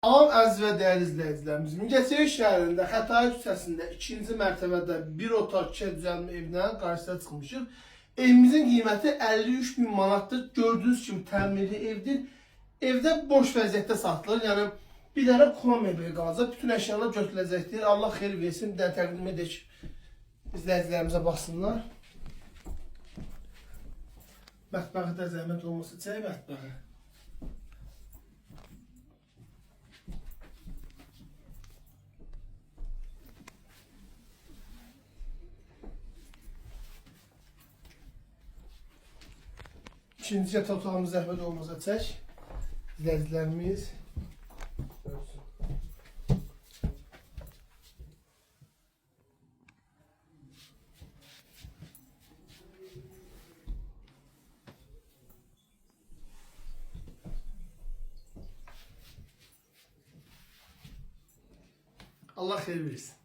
Salam əziz və dəyərli izləyicilərimiz. Mingəçevir şəhərində Xətai küçəsində 2-ci mərtəbədə bir otaq 2 düzəlmə evindən qarşısına çıxmışıq. Evimizin qiyməti 53.000 manatdır. Gördüyünüz kimi təmirli evdir. Evdə boş vəziyyətdə satılır. Yəni bir dənə krom mebeli qalacaq. Bütün əşyalar götürüləcəkdir. Allah xeyir versin. Bir dənə təqdim edək izləyicilərimizə baxsınlar. Mətbəxi də zəhmət olmasa çək mətbəxi. İkinci yatak otağımız zəhmət olmasa çək. İzləyicilərimiz görsün. Allah xeyir versin.